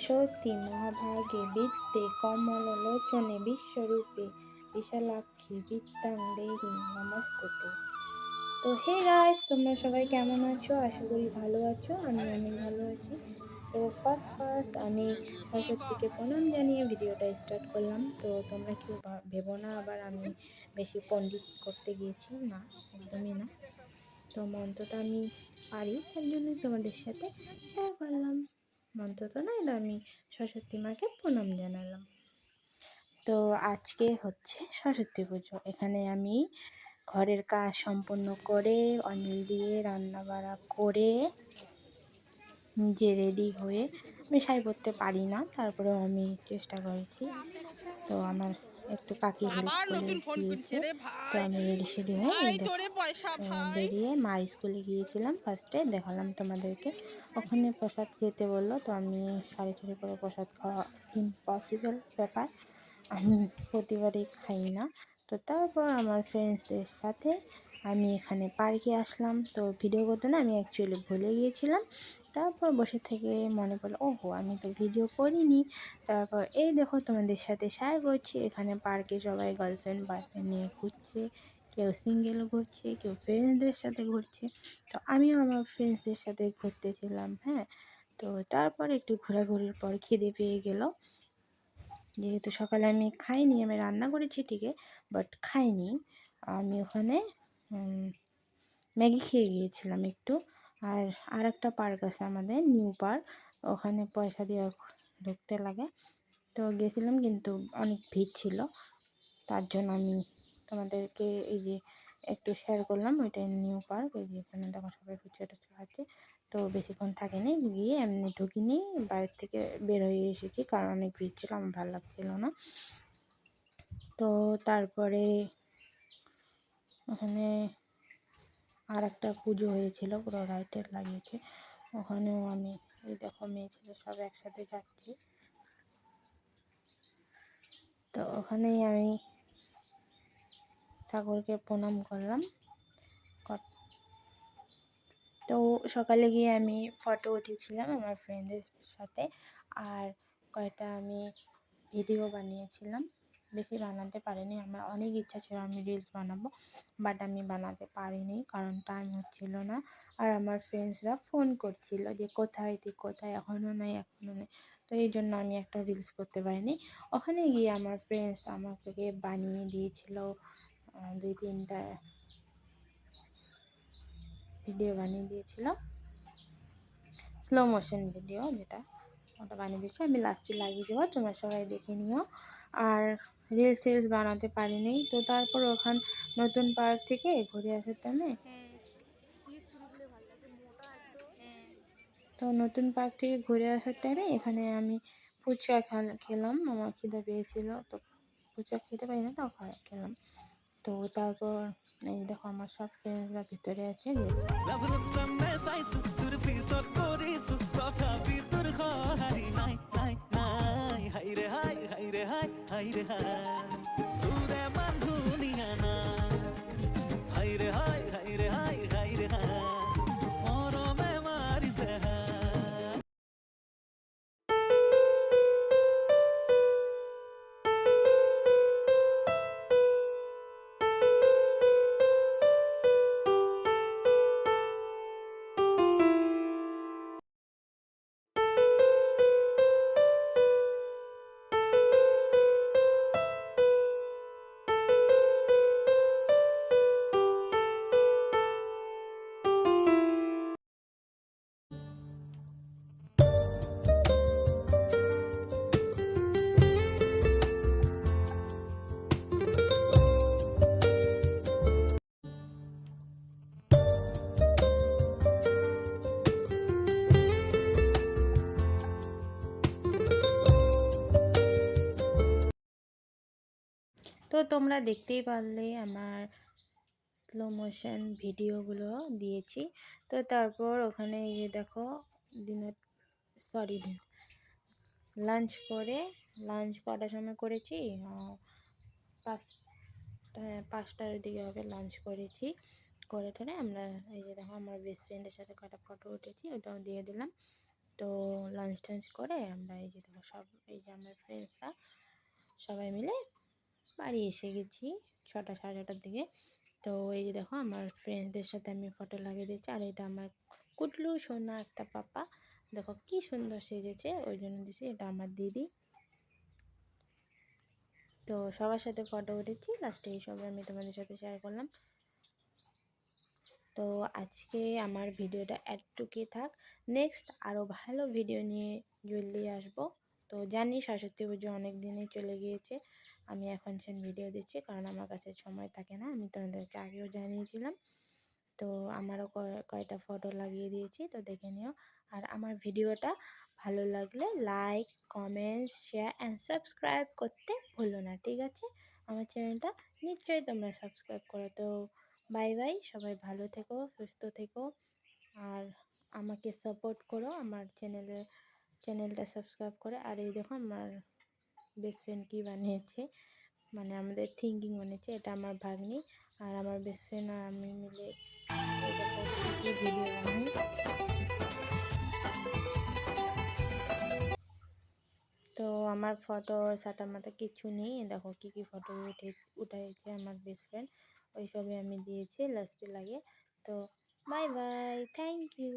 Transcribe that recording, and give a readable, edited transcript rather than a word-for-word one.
সরস্বতী মহাভাগে বিদ্যে কমললোচনে বিশ্বরূপে বিশালাক্ষী বিদ্যাং দেহি নমস্তুতে। তো হে গাইস, তোমরা সবাই কেমন আছো? আশা করি ভালো আছো। আমি অনেক ভালো আছি। তো ফার্স্ট আমি সরস্বতীকে প্রণাম জানিয়ে ভিডিওটা স্টার্ট করলাম। তো তোমরা কেউ ভেবো না আবার আমি বেশি পণ্ডিত করতে গিয়েছি, না, একদমই না। তো মন্ত্রটা আমি পারি, তার জন্যই তোমাদের সাথে শেয়ার করলাম। মন্ত্র তো না, এটা আমি সরস্বতী মাকে প্রণাম জানালাম। তো আজকে হচ্ছে সরস্বতী পুজো। এখানে আমি ঘরের কাজ সম্পন্ন করে অঞ্জলি দিয়ে রান্না বাড়া করে নিজে রেডি হয়ে, আমি শাড়ি পরতে পারি না, তারপরেও আমি চেষ্টা করেছি। তো আমার একটু কাকি হেল্প করে দিয়েছে। তো আমি রেডি সেডি হয়ে বেরিয়ে মার স্কুলে গিয়েছিলাম। ফার্স্টে দেখালাম তোমাদেরকে, ওখানে প্রসাদ খেতে বললো। তো আমি শাড়ি টাড়ি পরে প্রসাদ খাওয়া ইম্পসিবল ব্যাপার, আমি প্রতিবারই খাই না। তো তারপর আমার ফ্রেন্ডসদের সাথে আমি এখানে পার্কে আসলাম। তো ভিডিও করতে না আমি অ্যাকচুয়ালি ভুলে গিয়েছিলাম। তারপর বসে থেকে মনে পড়লো, ওহো আমি তো ভিডিও করিনি। তারপর এই দেখো তোমাদের সাথে শেয়ার করছি। এখানে পার্কে সবাই গার্লফ্রেন্ড বয়ফ্রেন্ড নিয়ে ঘুরছে, কেউ সিঙ্গেল ঘুরছে, কেউ ফ্রেন্ডসদের সাথে ঘুরছে। তো আমিও আমার ফ্রেন্ডসদের সাথে ঘুরতেছিলাম। হ্যাঁ, তো তারপর একটু ঘোরাঘুরির পর খিদে পেয়ে গেল। যেহেতু সকালে আমি খাইনি, আমি রান্না করেছি ঠিকই, বাট খাইনি। আমি ওখানে ম্যাগি খেয়ে গিয়েছিলাম একটু। আর একটা পার্ক আছে আমাদের, নিউ পার্ক, ওখানে পয়সা দিয়ে ঢুকতে লাগে। তো গেছিলাম, কিন্তু অনেক ভিড় ছিল, তার জন্য আমি তোমাদেরকে এই যে একটু শেয়ার করলাম। ওইটাই নিউ পার্ক, এই যে এখানে দেখো সবাই ফুচকা টুচকা খাচ্ছে। তো বেশিক্ষণ থাকিনি, গিয়ে এমনি ঢুকিনি, বাইরের থেকে বের হয়ে এসেছি, কারণ অনেক ভিড় ছিল, আমার ভালো লাগছিল না। তো তারপরে ওখানে আর একটা পুজো হয়েছিল, পুরো লাইটের লাগিয়েছে, ওখানেও আমি এই দেখো মেয়ে ছেলে সব একসাথে যাচ্ছি। তো ওখানেই আমি ঠাকুরকে প্রণাম করলাম। তো সকালে গিয়ে আমি ফটো উঠেছিলাম আমার ফ্রেন্ডদের সাথে, আর কয়েকটা আমি ভিডিও বানিয়েছিলাম। বেশি বানাতে পারিনি, আমার অনেক ইচ্ছা ছিল আমি রিলস বানাবো, বাট আমি বানাতে পারিনি কারণ টাইম হচ্ছিল না। আর আমার ফ্রেন্ডসরা ফোন করছিল যে কোথায় তুই, কোথায়, এখনও নেই, এখনও নেই। তো এই জন্য আমি একটা রিলস করতে পারিনি। ওখানে গিয়ে আমার ফ্রেন্ডস আমাকে বানিয়ে দিয়েছিল 2-3টা ভিডিও বানিয়ে দিয়েছিল, স্লো মোশন ভিডিও, যেটা ওটা বানিয়ে দিচ্ছি, আমি লাস্টে লাগিয়ে দেবো, তোমরা সবাই দেখে নিও। আর রিলস বানাতে পারিনি। তো তারপর ওখান নতুন পার্ক থেকে ঘুরে আসার টাইমে, তো নতুন পার্ক থেকে ঘুরে আসার টাইমে এখানে আমি ফুচকা খেলাম, আমার খিদে পেয়েছিল। তো ফুচকা খেতে পারি না, তাও খেলাম। তো তারপর এই দেখো আমার সব ফ্রেন্ডসরা ভিতরে আছে। তো তোমরা দেখতেই পারলে আমার স্লো মোশন ভিডিওগুলো দিয়েছি। তো তারপর ওখানে গিয়ে দেখো লাঞ্চ কটার সময় করেছি, 5টার দিকে হবে লাঞ্চ করেছি। করে টোরে আমরা এই যে দেখো আমার বেস্ট ফ্রেন্ডের সাথে কটা ফটো উঠেছি, ওটাও দিয়ে দিলাম। তো লাঞ্চ টাঞ্চ করে আমরা এই যে দেখো সব এই যে আমার ফ্রেন্ডসরা সবাই মিলে বাড়ি এসে গেছি 6টা সাড়ে 6টার দিকে। তো এই যে দেখো আমার ফ্রেন্ডসদের সাথে আমি ফটো লাগিয়ে দিয়েছি, আর এটা আমার কুটলু সোনা একটা পাপা, দেখো কি সুন্দর সেজেছে, ওই জন্য দিয়েছি। এটা আমার দিদি। তো সবার সাথে ফটো উঠেছি, লাস্টে এই সব আমি তোমাদের সাথে শেয়ার করলাম। তো আজকে আমার ভিডিওটা এতটুকুই থাক, নেক্সট আরও ভালো ভিডিও নিয়ে জলদি আসবো। তো জানি সরস্বতী পুজো অনেক দিনই চলে গিয়েছে, আমি এখন ভিডিও দিচ্ছি কারণ আমার কাছে সময় থাকে না, আমি তোমাদেরকে আগেও জানিয়েছিলাম। তো আমারও কয়টা ফটো লাগিয়ে দিয়েছি, তো দেখে নিও। আর আমার ভিডিওটা ভালো লাগলে like, comment, share and subscribe করতে ভুলো না, ঠিক আছে? আমার চ্যানেলটা নিশ্চয়ই তোমরা সাবস্ক্রাইব করো। তো বাই বাই, সবাই ভালো থেকো, সুস্থ থেকো, আর আমাকে সাপোর্ট করো, আমার চ্যানেলটা সাবস্ক্রাইব করে। আর এই দেখো আমার বেস্ট ফ্রেন্ড কী বানিয়েছে, মানে আমাদের থিঙ্কিং বানিয়েছে, এটা আমার ভাগ্নি। আর আমার বেস্ট ফ্রেন্ড আর আমি মিলে এই দেখো কী ভিডিও বানাই। তো আমার ফটো সাথে মাথা কিছু নেই, দেখো কী ফটো উঠাইছে আমার বেস্ট ফ্রেন্ড, ওই সবই আমি দিয়েছি লাস্টে লাগে। তো বাই বাই, থ্যাংক ইউ।